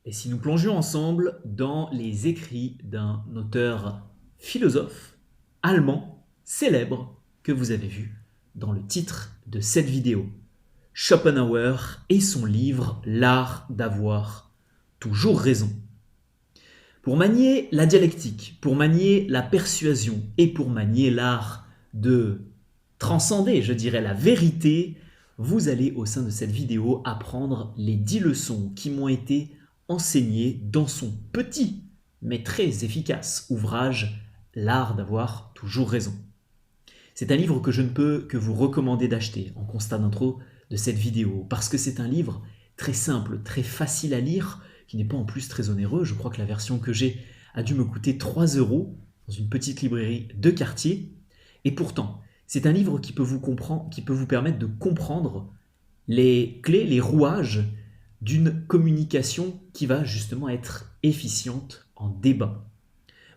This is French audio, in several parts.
Et si nous plongions ensemble dans les écrits d'un auteur philosophe allemand célèbre que vous avez vu dans le titre de cette vidéo, Schopenhauer et son livre L'art d'avoir toujours raison. Pour manier la dialectique, pour manier la persuasion et pour manier l'art de transcender, je dirais, la vérité, vous allez au sein de cette vidéo apprendre les 10 leçons qui m'ont été enseignées dans son petit mais très efficace ouvrage L'art d'avoir toujours raison. C'est un livre que je ne peux que vous recommander d'acheter en constat d'intro de cette vidéo parce que c'est un livre très simple, très facile à lire, qui n'est pas en plus très onéreux. Je crois que la version que j'ai a dû me coûter 3 € dans une petite librairie de quartier. Et pourtant, c'est un livre qui peut vous permettre de comprendre les clés, les rouages d'une communication qui va justement être efficiente en débat.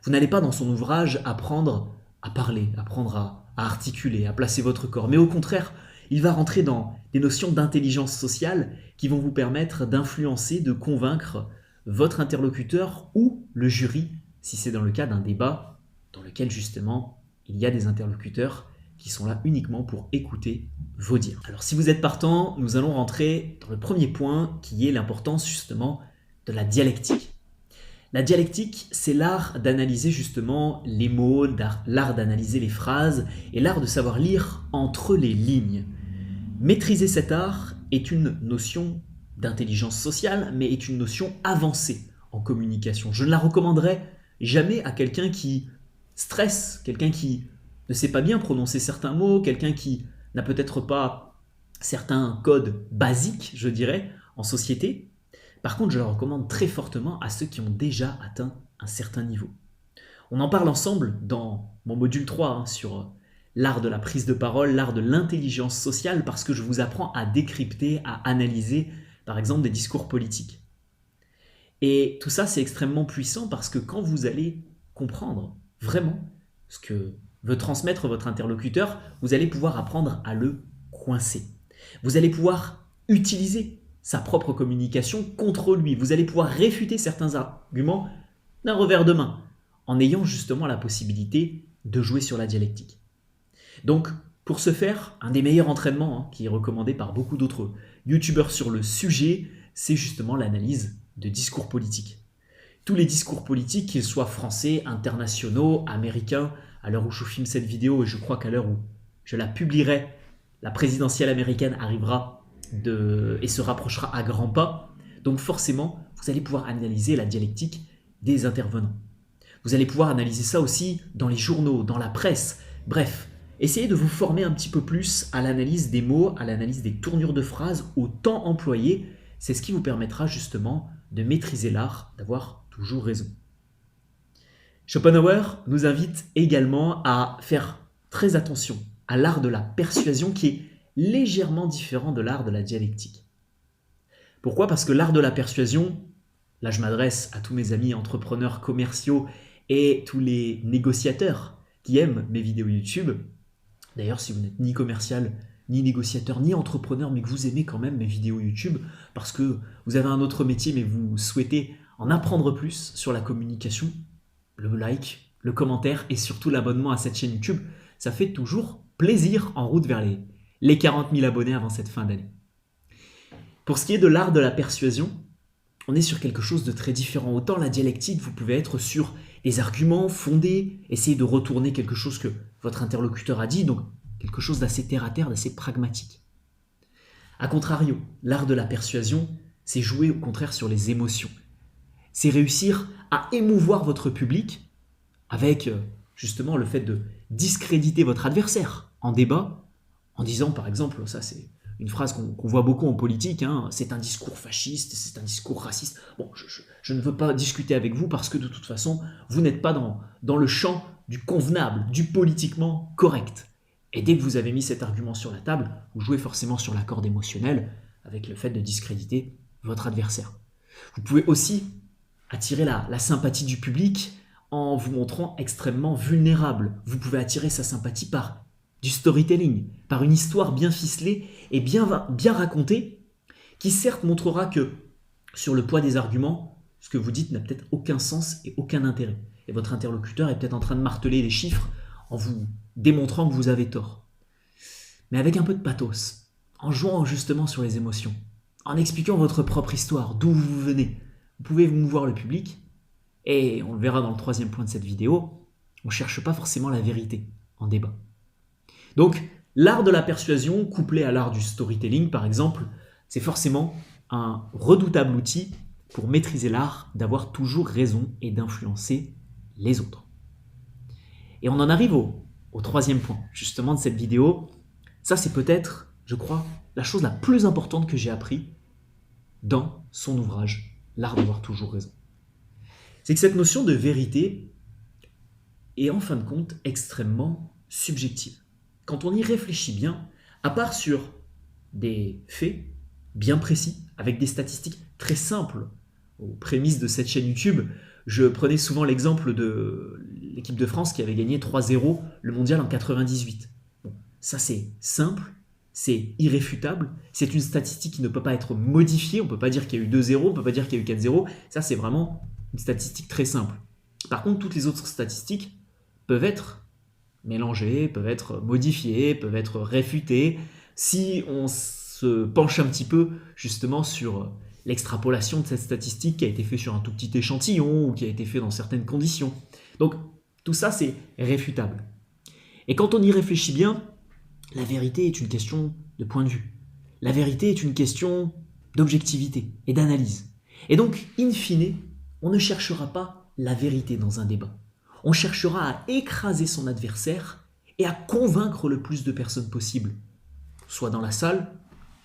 Vous n'allez pas dans son ouvrage apprendre à parler, apprendre à articuler, à placer votre corps, mais au contraire, il va rentrer dans des notions d'intelligence sociale qui vont vous permettre d'influencer, de convaincre votre interlocuteur ou le jury, si c'est dans le cas d'un débat dans lequel justement il y a des interlocuteurs qui sont là uniquement pour écouter vos dires. Alors si vous êtes partant, nous allons rentrer dans le premier point qui est l'importance justement de la dialectique. La dialectique, c'est l'art d'analyser justement les mots, l'art d'analyser les phrases et l'art de savoir lire entre les lignes. Maîtriser cet art est une notion d'intelligence sociale, mais est une notion avancée en communication. Je ne la recommanderais jamais à quelqu'un qui stresse, quelqu'un qui ne sait pas bien prononcer certains mots, quelqu'un qui n'a peut-être pas certains codes basiques, je dirais, en société. Par contre, je la recommande très fortement à ceux qui ont déjà atteint un certain niveau. On en parle ensemble dans mon module 3 sur l'art de la prise de parole, l'art de l'intelligence sociale, parce que je vous apprends à décrypter, à analyser, par exemple, des discours politiques. Et tout ça, c'est extrêmement puissant parce que quand vous allez comprendre vraiment ce que veut transmettre votre interlocuteur, vous allez pouvoir apprendre à le coincer. Vous allez pouvoir utiliser sa propre communication contre lui. Vous allez pouvoir réfuter certains arguments d'un revers de main en ayant justement la possibilité de jouer sur la dialectique. Donc, pour ce faire, un des meilleurs entraînements qui est recommandé par beaucoup d'autres youtubeurs sur le sujet, c'est justement l'analyse de discours politiques. Tous les discours politiques, qu'ils soient français, internationaux, américains, à l'heure où je filme cette vidéo, et je crois qu'à l'heure où je la publierai, la présidentielle américaine arrivera et se rapprochera à grands pas. Donc forcément, vous allez pouvoir analyser la dialectique des intervenants. Vous allez pouvoir analyser ça aussi dans les journaux, dans la presse. Bref, essayez de vous former un petit peu plus à l'analyse des mots, à l'analyse des tournures de phrases, au temps employé. C'est ce qui vous permettra justement de maîtriser l'art d'avoir toujours raison. Schopenhauer nous invite également à faire très attention à l'art de la persuasion qui est légèrement différent de l'art de la dialectique. Pourquoi ? Parce que l'art de la persuasion, là je m'adresse à tous mes amis entrepreneurs commerciaux et tous les négociateurs qui aiment mes vidéos YouTube. D'ailleurs, si vous n'êtes ni commercial, ni négociateur, ni entrepreneur, mais que vous aimez quand même mes vidéos YouTube, parce que vous avez un autre métier, mais vous souhaitez en apprendre plus sur la communication, le like, le commentaire et surtout l'abonnement à cette chaîne YouTube, ça fait toujours plaisir en route vers les 40 000 abonnés avant cette fin d'année. Pour ce qui est de l'art de la persuasion, on est sur quelque chose de très différent. Autant la dialectique, vous pouvez être sur des arguments fondés, essayer de retourner quelque chose que votre interlocuteur a dit, donc quelque chose d'assez terre-à-terre, d'assez pragmatique. A contrario, l'art de la persuasion, c'est jouer au contraire sur les émotions. C'est réussir à émouvoir votre public avec justement le fait de discréditer votre adversaire en débat, en disant par exemple, ça c'est une phrase qu'on voit beaucoup en politique, c'est un discours fasciste, c'est un discours raciste. Bon, je ne veux pas discuter avec vous parce que de toute façon, vous n'êtes pas dans le champ du convenable, du politiquement correct. Et dès que vous avez mis cet argument sur la table, vous jouez forcément sur la corde émotionnelle avec le fait de discréditer votre adversaire. Vous pouvez aussi attirer la sympathie du public en vous montrant extrêmement vulnérable. Vous pouvez attirer sa sympathie par du storytelling, par une histoire bien ficelée et bien racontée, qui certes montrera que sur le poids des arguments, ce que vous dites n'a peut-être aucun sens et aucun intérêt. Et votre interlocuteur est peut-être en train de marteler les chiffres en vous démontrant que vous avez tort. Mais avec un peu de pathos, en jouant justement sur les émotions, en expliquant votre propre histoire, d'où vous venez, vous pouvez mouvoir le public. Et on le verra dans le troisième point de cette vidéo, on ne cherche pas forcément la vérité en débat. Donc, l'art de la persuasion, couplé à l'art du storytelling par exemple, c'est forcément un redoutable outil pour maîtriser l'art d'avoir toujours raison et d'influencer les autres. Et on en arrive au troisième point, justement, de cette vidéo. Ça, c'est peut-être, je crois, la chose la plus importante que j'ai appris dans son ouvrage, L'art d'avoir toujours raison. C'est que cette notion de vérité est en fin de compte extrêmement subjective. Quand on y réfléchit bien, à part sur des faits bien précis, avec des statistiques très simples, aux prémices de cette chaîne YouTube, je prenais souvent l'exemple de l'équipe de France qui avait gagné 3-0 le mondial en 98. Bon, ça c'est simple, c'est irréfutable, c'est une statistique qui ne peut pas être modifiée, on ne peut pas dire qu'il y a eu 2-0, on ne peut pas dire qu'il y a eu 4-0, ça c'est vraiment une statistique très simple. Par contre, toutes les autres statistiques peuvent être mélangées, peuvent être modifiées, peuvent être réfutées, si on se penche un petit peu justement sur l'extrapolation de cette statistique qui a été faite sur un tout petit échantillon ou qui a été fait dans certaines conditions. Donc tout ça c'est réfutable. Et quand on y réfléchit bien, la vérité est une question de point de vue. La vérité est une question d'objectivité et d'analyse. Et donc, in fine, on ne cherchera pas la vérité dans un débat. On cherchera à écraser son adversaire et à convaincre le plus de personnes possible. Soit dans la salle,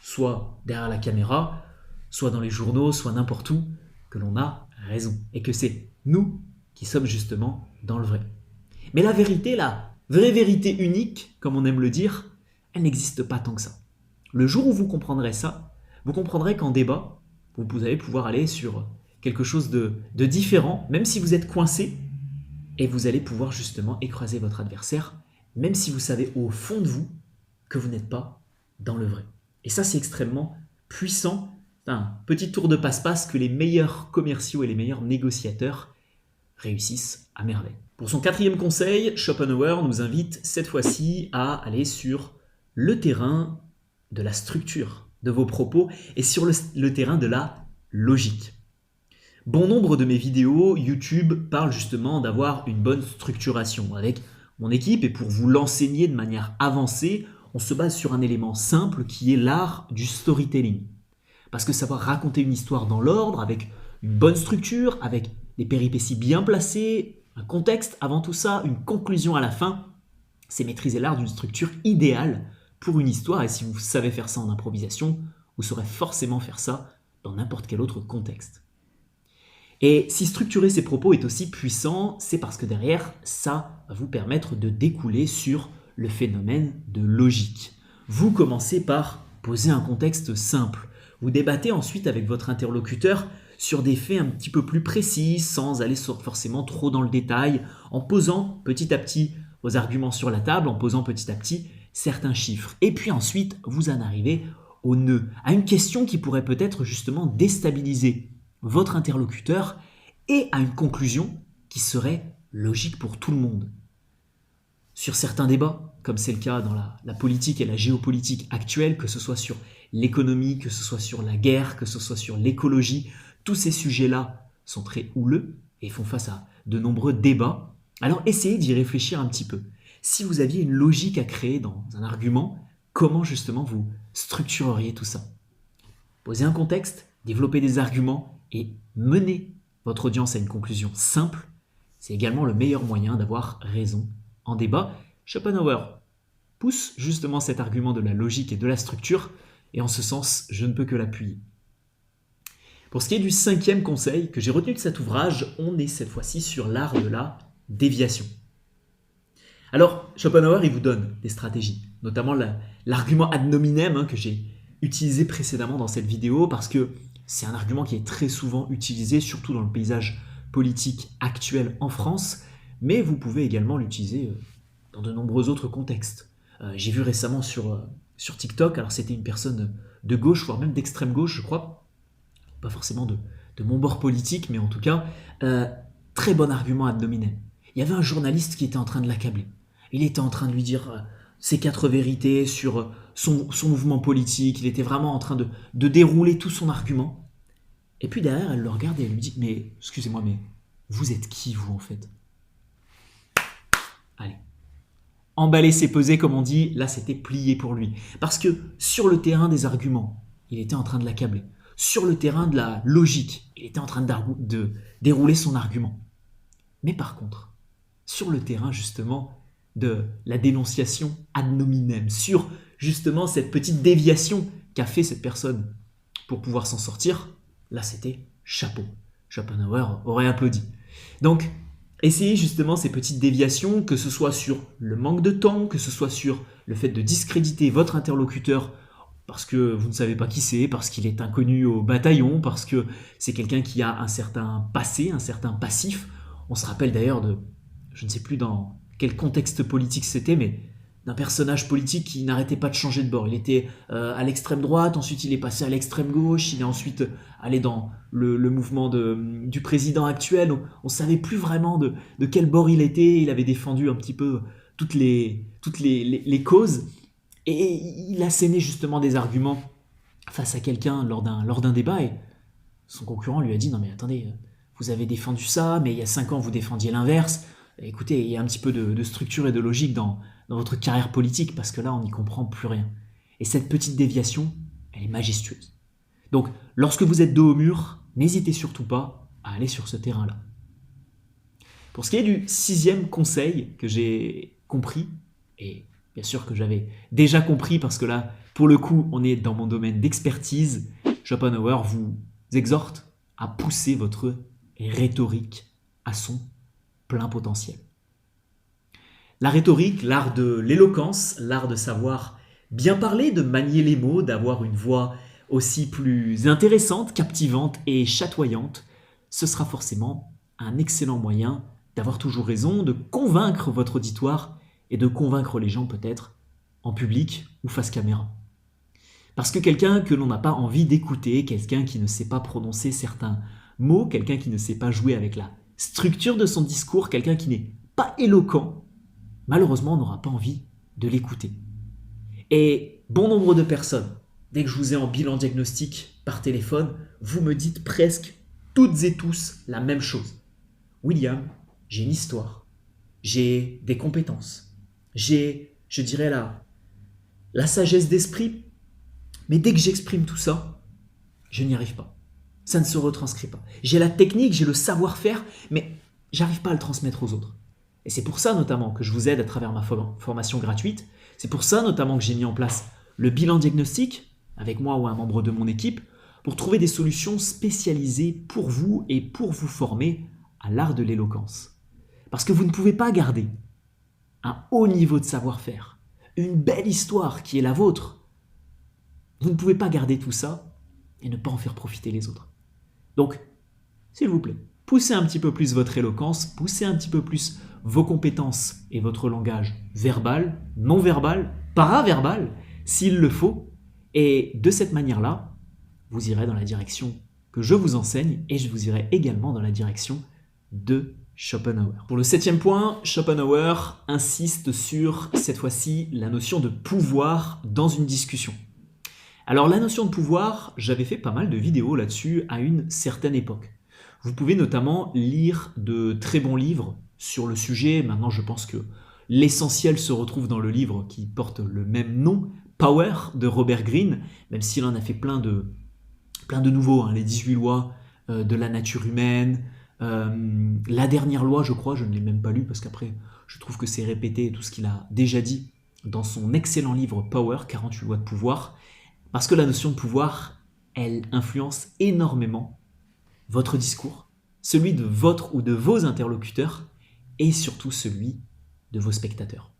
soit derrière la caméra, soit dans les journaux, soit n'importe où, que l'on a raison. Et que c'est nous qui sommes justement dans le vrai. Mais la vérité, la vraie vérité unique, comme on aime le dire, elle n'existe pas tant que ça. Le jour où vous comprendrez ça, vous comprendrez qu'en débat, vous allez pouvoir aller sur quelque chose de différent, même si vous êtes coincé, et vous allez pouvoir justement écraser votre adversaire, même si vous savez au fond de vous que vous n'êtes pas dans le vrai. Et ça, c'est extrêmement puissant. C'est un petit tour de passe-passe que les meilleurs commerciaux et les meilleurs négociateurs réussissent à merveille. Pour son quatrième conseil, Schopenhauer nous invite cette fois-ci à aller sur le terrain de la structure de vos propos et sur le terrain de la logique. Bon nombre de mes vidéos YouTube parlent justement d'avoir une bonne structuration avec mon équipe et pour vous l'enseigner de manière avancée, on se base sur un élément simple qui est l'art du storytelling. Parce que savoir raconter une histoire dans l'ordre, avec une bonne structure, avec des péripéties bien placées, un contexte avant tout ça, une conclusion à la fin, c'est maîtriser l'art d'une structure idéale pour une histoire. Et si vous savez faire ça en improvisation, vous saurez forcément faire ça dans n'importe quel autre contexte. Et si structurer ses propos est aussi puissant, c'est parce que derrière, ça va vous permettre de découler sur le phénomène de logique. Vous commencez par poser un contexte simple. Vous débattez ensuite avec votre interlocuteur sur des faits un petit peu plus précis, sans aller forcément trop dans le détail, en posant petit à petit vos arguments sur la table, en posant petit à petit certains chiffres. Et puis ensuite, vous en arrivez au nœud, à une question qui pourrait peut-être justement déstabiliser votre interlocuteur et à une conclusion qui serait logique pour tout le monde. Sur certains débats, comme c'est le cas dans la politique et la géopolitique actuelle, que ce soit sur l'économie, que ce soit sur la guerre, que ce soit sur l'écologie, tous ces sujets-là sont très houleux et font face à de nombreux débats. Alors essayez d'y réfléchir un petit peu. Si vous aviez une logique à créer dans un argument, comment justement vous structureriez tout ça? Posez un contexte, développez des arguments et mener votre audience à une conclusion simple, c'est également le meilleur moyen d'avoir raison en débat. Schopenhauer pousse justement cet argument de la logique et de la structure, et en ce sens, je ne peux que l'appuyer. Pour ce qui est du cinquième conseil que j'ai retenu de cet ouvrage, on est cette fois-ci sur l'art de la déviation. Alors, Schopenhauer, il vous donne des stratégies, notamment l'argument ad nominem que j'ai utilisé précédemment dans cette vidéo, parce que c'est un argument qui est très souvent utilisé, surtout dans le paysage politique actuel en France, mais vous pouvez également l'utiliser dans de nombreux autres contextes. J'ai vu récemment sur TikTok, alors c'était une personne de gauche, voire même d'extrême gauche, je crois, pas forcément de de mon bord politique, mais en tout cas, très bon argument ad hominem. Il y avait un journaliste qui était en train de l'accabler. Il était en train de lui dire ses 4 vérités sur son mouvement politique. Il était vraiment en train de dérouler tout son argument. Et puis derrière, elle le regarde et elle lui dit « Mais, excusez-moi, mais vous êtes qui, vous, en fait ?» Allez. Emballer, c'est peser, comme on dit, là, c'était plié pour lui. Parce que sur le terrain des arguments, il était en train de l'accabler. Sur le terrain de la logique, il était en train de dérouler son argument. Mais par contre, sur le terrain, justement, de la dénonciation ad nominem, sur, justement, cette petite déviation qu'a fait cette personne pour pouvoir s'en sortir, là, c'était chapeau. Schopenhauer aurait applaudi. Donc, essayez justement ces petites déviations, que ce soit sur le manque de temps, que ce soit sur le fait de discréditer votre interlocuteur parce que vous ne savez pas qui c'est, parce qu'il est inconnu au bataillon, parce que c'est quelqu'un qui a un certain passé, un certain passif. On se rappelle d'ailleurs de, je ne sais plus dans quel contexte politique c'était, mais d'un personnage politique qui n'arrêtait pas de changer de bord. Il était à l'extrême droite, ensuite il est passé à l'extrême gauche, il est ensuite allé dans le mouvement du président actuel. On ne savait plus vraiment de quel bord il était. Il avait défendu un petit peu toutes les causes. Et il assénait justement des arguments face à quelqu'un lors d'un débat. Et son concurrent lui a dit « Non mais attendez, vous avez défendu ça, mais il y a 5 ans vous défendiez l'inverse. Écoutez, il y a un petit peu de structure et de logique dans votre carrière politique, parce que là, on n'y comprend plus rien. » Et cette petite déviation, elle est majestueuse. Donc, lorsque vous êtes dos au mur, n'hésitez surtout pas à aller sur ce terrain-là. Pour ce qui est du 6e conseil que j'ai compris, et bien sûr que j'avais déjà compris, parce que là, pour le coup, on est dans mon domaine d'expertise, Schopenhauer vous exhorte à pousser votre rhétorique à son plein potentiel. La rhétorique, l'art de l'éloquence, l'art de savoir bien parler, de manier les mots, d'avoir une voix aussi plus intéressante, captivante et chatoyante, ce sera forcément un excellent moyen d'avoir toujours raison, de convaincre votre auditoire et de convaincre les gens peut-être en public ou face caméra. Parce que quelqu'un que l'on n'a pas envie d'écouter, quelqu'un qui ne sait pas prononcer certains mots, quelqu'un qui ne sait pas jouer avec la structure de son discours, quelqu'un qui n'est pas éloquent, malheureusement, on n'aura pas envie de l'écouter. Et bon nombre de personnes, dès que je vous ai en bilan diagnostic par téléphone, vous me dites presque toutes et tous la même chose. William, j'ai une histoire, j'ai des compétences, j'ai, je dirais la sagesse d'esprit, mais dès que j'exprime tout ça, je n'y arrive pas. Ça ne se retranscrit pas. J'ai la technique, j'ai le savoir-faire, mais j'arrive pas à le transmettre aux autres. Et c'est pour ça notamment que je vous aide à travers ma formation gratuite. C'est pour ça notamment que j'ai mis en place le bilan diagnostic, avec moi ou un membre de mon équipe, pour trouver des solutions spécialisées pour vous et pour vous former à l'art de l'éloquence. Parce que vous ne pouvez pas garder un haut niveau de savoir-faire, une belle histoire qui est la vôtre. Vous ne pouvez pas garder tout ça et ne pas en faire profiter les autres. Donc, s'il vous plaît, poussez un petit peu plus votre éloquence, poussez un petit peu plus vos compétences et votre langage verbal, non verbal, paraverbal, s'il le faut. Et de cette manière-là, vous irez dans la direction que je vous enseigne et je vous irai également dans la direction de Schopenhauer. Pour le 7e point, Schopenhauer insiste sur, cette fois-ci, la notion de pouvoir dans une discussion. Alors la notion de pouvoir, j'avais fait pas mal de vidéos là-dessus à une certaine époque. Vous pouvez notamment lire de très bons livres sur le sujet. Maintenant, je pense que l'essentiel se retrouve dans le livre qui porte le même nom, Power, de Robert Greene, même s'il en a fait plein de nouveaux, hein, les 18 lois de la nature humaine, la dernière loi, je crois, je ne l'ai même pas lu parce qu'après, je trouve que c'est répété tout ce qu'il a déjà dit dans son excellent livre Power, 48 lois de pouvoir, parce que la notion de pouvoir, elle influence énormément votre discours, celui de votre ou de vos interlocuteurs et surtout celui de vos spectateurs.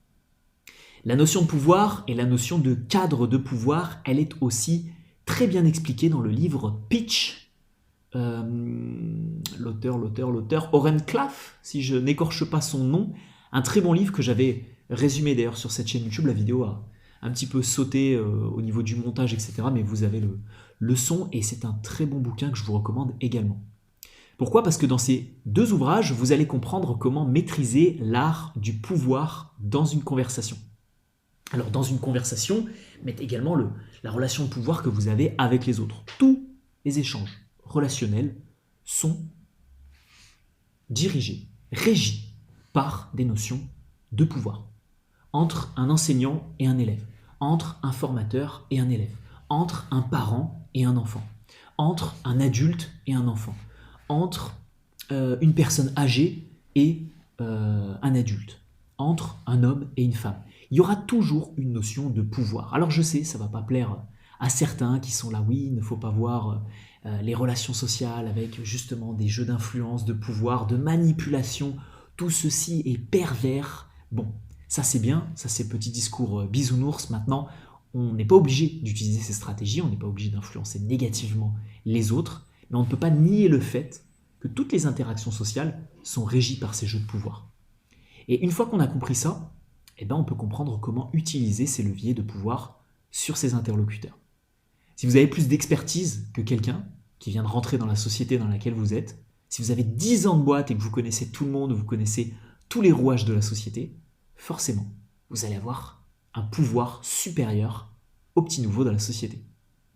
La notion de pouvoir et la notion de cadre de pouvoir, elle est aussi très bien expliquée dans le livre Pitch, l'auteur, Oren Klaff, si je n'écorche pas son nom, un très bon livre que j'avais résumé d'ailleurs sur cette chaîne YouTube. La vidéo a un petit peu sauté au niveau du montage, etc. Mais vous avez le sont et c'est un très bon bouquin que je vous recommande également. Pourquoi? Parce que dans ces deux ouvrages, vous allez comprendre comment maîtriser l'art du pouvoir dans une conversation. Alors dans une conversation, mais également la relation de pouvoir que vous avez avec les autres. Tous les échanges relationnels sont dirigés, régis par des notions de pouvoir. Entre un enseignant et un élève, entre un formateur et un élève, entre un parent et un enfant, entre un adulte et un enfant, entre une personne âgée et un adulte, entre un homme et une femme. Il y aura toujours une notion de pouvoir. Alors je sais, ça ne va pas plaire à certains qui sont là, oui, il ne faut pas voir les relations sociales avec justement des jeux d'influence, de pouvoir, de manipulation. Tout ceci est pervers. Bon, ça c'est bien, ça c'est petit discours bisounours. Maintenant, on n'est pas obligé d'utiliser ces stratégies, on n'est pas obligé d'influencer négativement les autres, mais on ne peut pas nier le fait que toutes les interactions sociales sont régies par ces jeux de pouvoir. Et une fois qu'on a compris ça, eh ben on peut comprendre comment utiliser ces leviers de pouvoir sur ses interlocuteurs. Si vous avez plus d'expertise que quelqu'un qui vient de rentrer dans la société dans laquelle vous êtes, si vous avez 10 ans de boîte et que vous connaissez tout le monde, vous connaissez tous les rouages de la société, forcément, vous allez avoir un pouvoir supérieur au petit nouveau dans la société.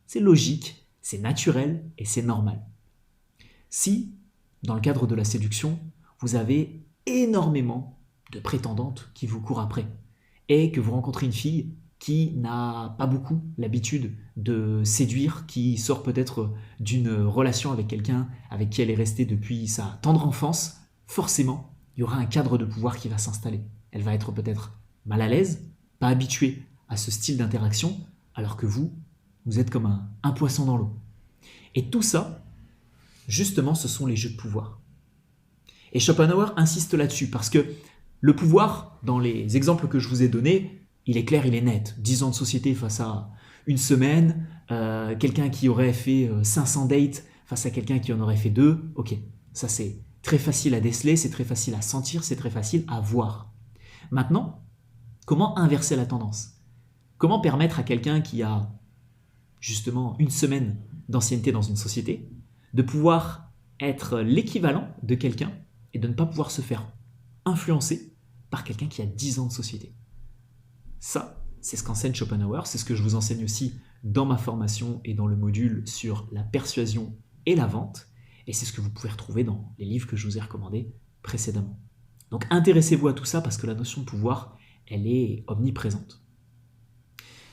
C'est logique, c'est naturel et c'est normal. Si, dans le cadre de la séduction, vous avez énormément de prétendantes qui vous courent après et que vous rencontrez une fille qui n'a pas beaucoup l'habitude de séduire, qui sort peut-être d'une relation avec quelqu'un avec qui elle est restée depuis sa tendre enfance, forcément, il y aura un cadre de pouvoir qui va s'installer. Elle va être peut-être mal à l'aise, pas habituée à ce style d'interaction, alors que vous êtes comme un poisson dans l'eau. Et tout ça, justement, ce sont les jeux de pouvoir. Et Schopenhauer insiste là-dessus, parce que le pouvoir, dans les exemples que je vous ai donnés, il est clair, il est net. 10 ans de société face à une semaine, quelqu'un qui aurait fait 500 dates face à quelqu'un qui en aurait fait 2, ok, ça c'est très facile à déceler, c'est très facile à sentir, c'est très facile à voir. Maintenant, comment inverser la tendance? Comment permettre à quelqu'un qui a justement une semaine d'ancienneté dans une société de pouvoir être l'équivalent de quelqu'un et de ne pas pouvoir se faire influencer par quelqu'un qui a 10 ans de société? Ça, c'est ce qu'enseigne Schopenhauer, c'est ce que je vous enseigne aussi dans ma formation et dans le module sur la persuasion et la vente, et c'est ce que vous pouvez retrouver dans les livres que je vous ai recommandés précédemment. Donc intéressez-vous à tout ça parce que la notion de pouvoir, elle est omniprésente.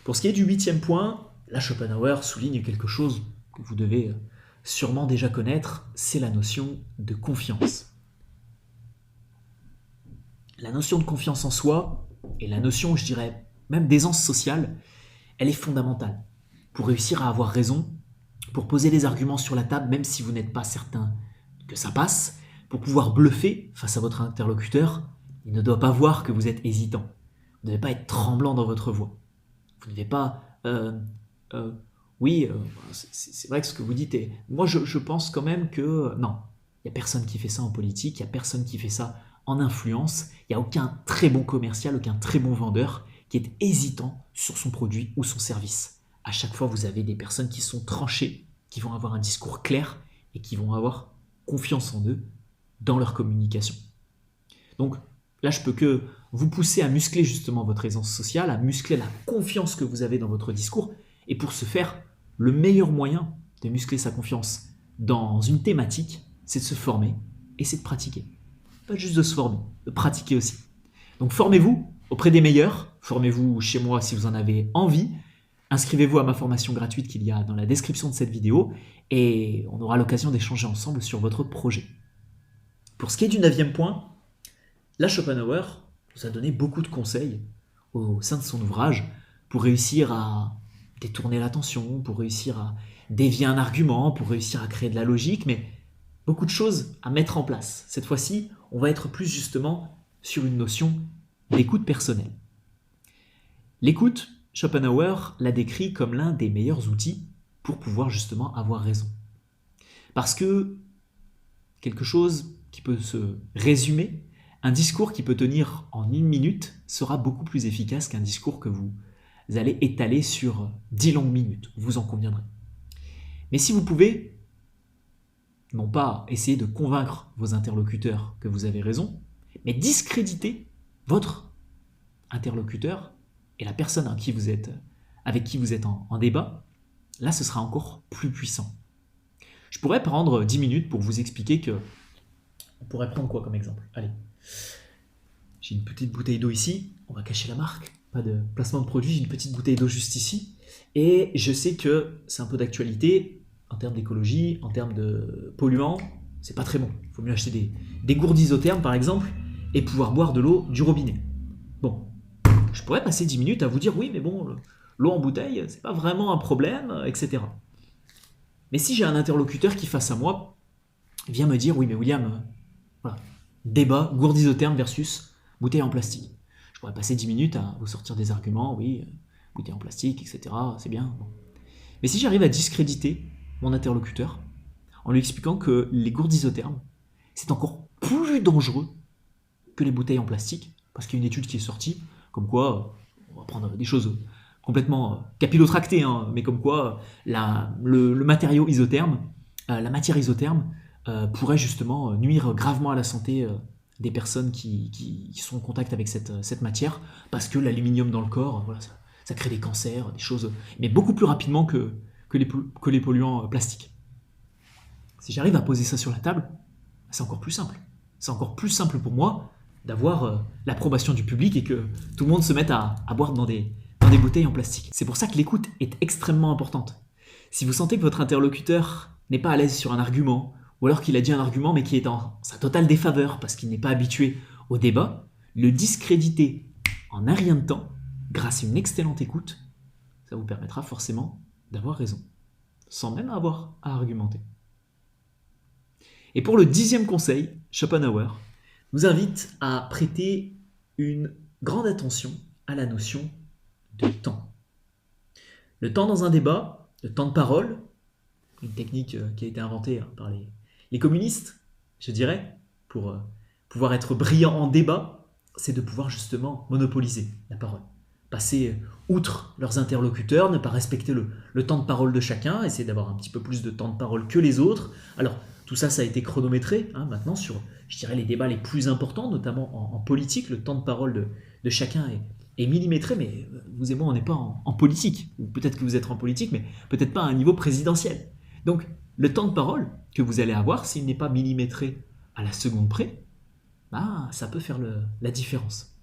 Pour ce qui est du 8e point, là Schopenhauer souligne quelque chose que vous devez sûrement déjà connaître, c'est la notion de confiance. La notion de confiance en soi, et la notion, je dirais, même d'aisance sociale, elle est fondamentale pour réussir à avoir raison, pour poser des arguments sur la table, même si vous n'êtes pas certain que ça passe, pour pouvoir bluffer face à votre interlocuteur. Il ne doit pas voir que vous êtes hésitant. Vous ne devez pas être tremblant dans votre voix. Vous ne devez pas... c'est vrai que ce que vous dites est... Moi, je pense quand même que... Non, il n'y a personne qui fait ça en politique, il n'y a personne qui fait ça en influence, il n'y a aucun très bon commercial, aucun très bon vendeur qui est hésitant sur son produit ou son service. À chaque fois, vous avez des personnes qui sont tranchées, qui vont avoir un discours clair et qui vont avoir confiance en eux dans leur communication. Donc là, je peux que vous pousser à muscler justement votre aisance sociale, à muscler la confiance que vous avez dans votre discours. Et pour ce faire, le meilleur moyen de muscler sa confiance dans une thématique, c'est de se former et c'est de pratiquer. Pas juste de se former, de pratiquer aussi. Donc formez-vous auprès des meilleurs, formez-vous chez moi si vous en avez envie, inscrivez-vous à ma formation gratuite qu'il y a dans la description de cette vidéo et on aura l'occasion d'échanger ensemble sur votre projet. Pour ce qui est du 9e point, là Schopenhauer nous a donné beaucoup de conseils au sein de son ouvrage pour réussir à détourner l'attention, pour réussir à dévier un argument, pour réussir à créer de la logique, mais beaucoup de choses à mettre en place. Cette fois-ci, on va être plus justement sur une notion d'écoute personnelle. L'écoute, Schopenhauer l'a décrit comme l'un des meilleurs outils pour pouvoir justement avoir raison. Parce que quelque chose qui peut se résumer, un discours qui peut tenir en 1 minute sera beaucoup plus efficace qu'un discours que vous allez étaler sur 10 longues minutes, vous en conviendrez. Mais si vous pouvez, non pas essayer de convaincre vos interlocuteurs que vous avez raison, mais discréditer votre interlocuteur et la personne avec qui vous êtes en débat, là ce sera encore plus puissant. Je pourrais prendre 10 minutes pour vous expliquer que... On pourrait prendre quoi comme exemple? Allez, j'ai une petite bouteille d'eau ici, on va cacher la marque, pas de placement de produit, j'ai une petite bouteille d'eau juste ici, et je sais que c'est un peu d'actualité, en termes d'écologie, en termes de polluants, c'est pas très bon. Il faut mieux acheter des gourdes isothermes par exemple, et pouvoir boire de l'eau du robinet. Bon, je pourrais passer 10 minutes à vous dire oui, mais bon, l'eau en bouteille, c'est pas vraiment un problème, etc. Mais si j'ai un interlocuteur qui, face à moi, vient me dire oui, mais William, voilà, débat, gourde isotherme versus bouteille en plastique. Je pourrais passer 10 minutes à vous sortir des arguments, oui, bouteille en plastique, etc. C'est bien. Bon. Mais si j'arrive à discréditer mon interlocuteur en lui expliquant que les gourdes isothermes, c'est encore plus dangereux que les bouteilles en plastique, parce qu'il y a une étude qui est sortie, comme quoi, on va prendre des choses complètement capillotractées, hein, mais comme quoi le matériau isotherme, la matière isotherme, pourrait justement nuire gravement à la santé des personnes qui sont en contact avec cette matière, parce que l'aluminium dans le corps, voilà, ça crée des cancers, des choses, mais beaucoup plus rapidement que les polluants plastiques. Si j'arrive à poser ça sur la table, c'est encore plus simple. C'est encore plus simple pour moi d'avoir l'approbation du public et que tout le monde se mette à boire dans des bouteilles en plastique. C'est pour ça que l'écoute est extrêmement importante. Si vous sentez que votre interlocuteur n'est pas à l'aise sur un argument, ou alors qu'il a dit un argument mais qui est en sa totale défaveur parce qu'il n'est pas habitué au débat, le discréditer en un rien de temps, grâce à une excellente écoute, ça vous permettra forcément d'avoir raison, sans même avoir à argumenter. Et pour le 10e conseil, Schopenhauer nous invite à prêter une grande attention à la notion de temps. Le temps dans un débat, le temps de parole, une technique qui a été inventée par les communistes, je dirais, pour pouvoir être brillant en débat, c'est de pouvoir justement monopoliser la parole. Passer outre leurs interlocuteurs, ne pas respecter le temps de parole de chacun, essayer d'avoir un petit peu plus de temps de parole que les autres. Alors, tout ça, ça a été chronométré maintenant sur, je dirais, les débats les plus importants, notamment en politique. Le temps de parole de chacun est millimétré, mais vous et moi, on n'est pas en politique. Ou peut-être que vous êtes en politique, mais peut-être pas à un niveau présidentiel. Donc, le temps de parole que vous allez avoir, s'il n'est pas millimétré à la seconde près, ça peut faire la différence.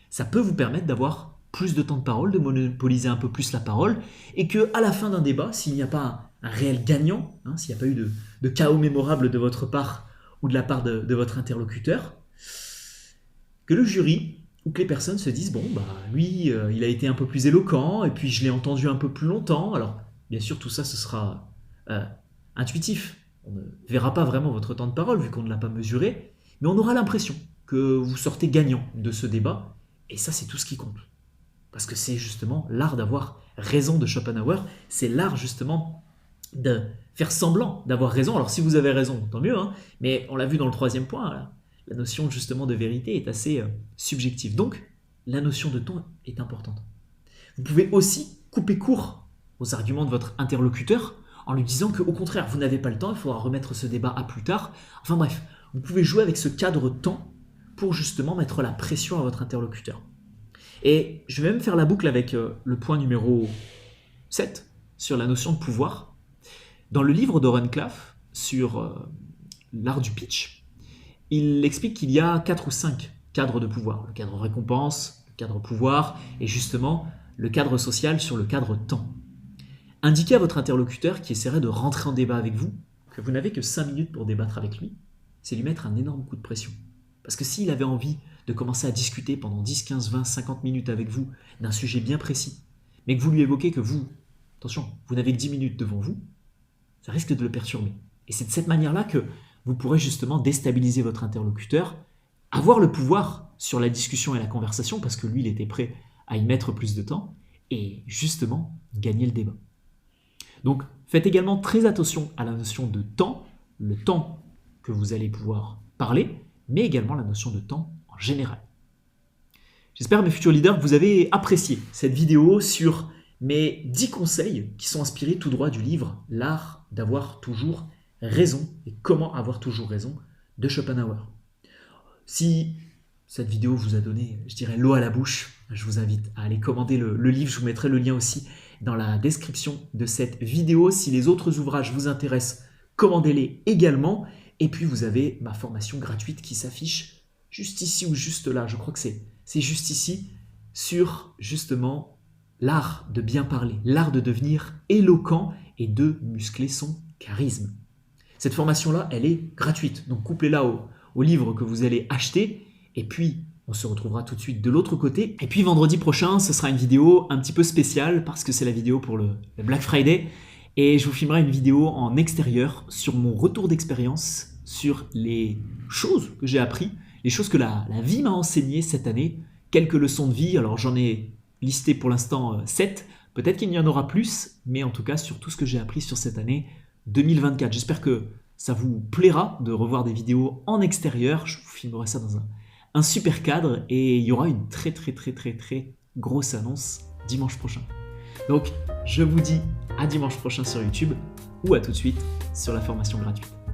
Ça peut vous permettre d'avoir plus de temps de parole, de monopoliser un peu plus la parole, et qu'à la fin d'un débat, s'il n'y a pas un réel gagnant, s'il n'y a pas eu de chaos mémorable de votre part ou de la part de votre interlocuteur, que le jury ou que les personnes se disent, lui, il a été un peu plus éloquent, et puis je l'ai entendu un peu plus longtemps. Alors, bien sûr, tout ça, ce sera intuitif. On ne verra pas vraiment votre temps de parole, vu qu'on ne l'a pas mesuré, mais on aura l'impression que vous sortez gagnant de ce débat, et ça, c'est tout ce qui compte. Parce que c'est justement l'art d'avoir raison de Schopenhauer, c'est l'art justement de faire semblant d'avoir raison. Alors si vous avez raison, tant mieux, mais on l'a vu dans le 3e point, là, la notion justement de vérité est assez subjective. Donc, la notion de temps est importante. Vous pouvez aussi couper court aux arguments de votre interlocuteur en lui disant qu'au contraire, vous n'avez pas le temps, il faudra remettre ce débat à plus tard. Enfin bref, vous pouvez jouer avec ce cadre temps pour justement mettre la pression à votre interlocuteur. Et je vais même faire la boucle avec le point numéro 7 sur la notion de pouvoir. Dans le livre d'Oren Klaff sur l'art du pitch, il explique qu'il y a 4 ou 5 cadres de pouvoir. Le cadre récompense, le cadre pouvoir et justement le cadre social sur le cadre temps. Indiquez à votre interlocuteur qui essaierait de rentrer en débat avec vous que vous n'avez que 5 minutes pour débattre avec lui, c'est lui mettre un énorme coup de pression. Parce que s'il avait envie de commencer à discuter pendant 10, 15, 20, 50 minutes avec vous d'un sujet bien précis, mais que vous lui évoquez que vous, attention, vous n'avez que 10 minutes devant vous, ça risque de le perturber. Et c'est de cette manière-là que vous pourrez justement déstabiliser votre interlocuteur, avoir le pouvoir sur la discussion et la conversation, parce que lui, il était prêt à y mettre plus de temps, et justement, gagner le débat. Donc, faites également très attention à la notion de temps, le temps que vous allez pouvoir parler, mais également la notion de temps en général. J'espère, mes futurs leaders, que vous avez apprécié cette vidéo sur mais 10 conseils qui sont inspirés tout droit du livre L'art d'avoir toujours raison et comment avoir toujours raison de Schopenhauer. Si cette vidéo vous a donné, je dirais, l'eau à la bouche, je vous invite à aller commander le livre. Je vous mettrai le lien aussi dans la description de cette vidéo. Si les autres ouvrages vous intéressent, commandez-les également. Et puis vous avez ma formation gratuite qui s'affiche juste ici ou juste là. Je crois que c'est juste ici, sur justement l'art de bien parler, l'art de devenir éloquent et de muscler son charisme. Cette formation-là, elle est gratuite. Donc couplez-la au livre que vous allez acheter. Et puis, on se retrouvera tout de suite de l'autre côté. Et puis vendredi prochain, ce sera une vidéo un petit peu spéciale parce que c'est la vidéo pour le Black Friday. Et je vous filmerai une vidéo en extérieur sur mon retour d'expérience, sur les choses que j'ai appris, les choses que la vie m'a enseignées cette année, quelques leçons de vie. Alors j'en ai listé pour l'instant 7, peut-être qu'il y en aura plus, mais en tout cas sur tout ce que j'ai appris sur cette année 2024. J'espère que ça vous plaira de revoir des vidéos en extérieur. Je vous filmerai ça dans un super cadre et il y aura une très grosse annonce dimanche prochain. Donc je vous dis à dimanche prochain sur YouTube ou à tout de suite sur la formation gratuite.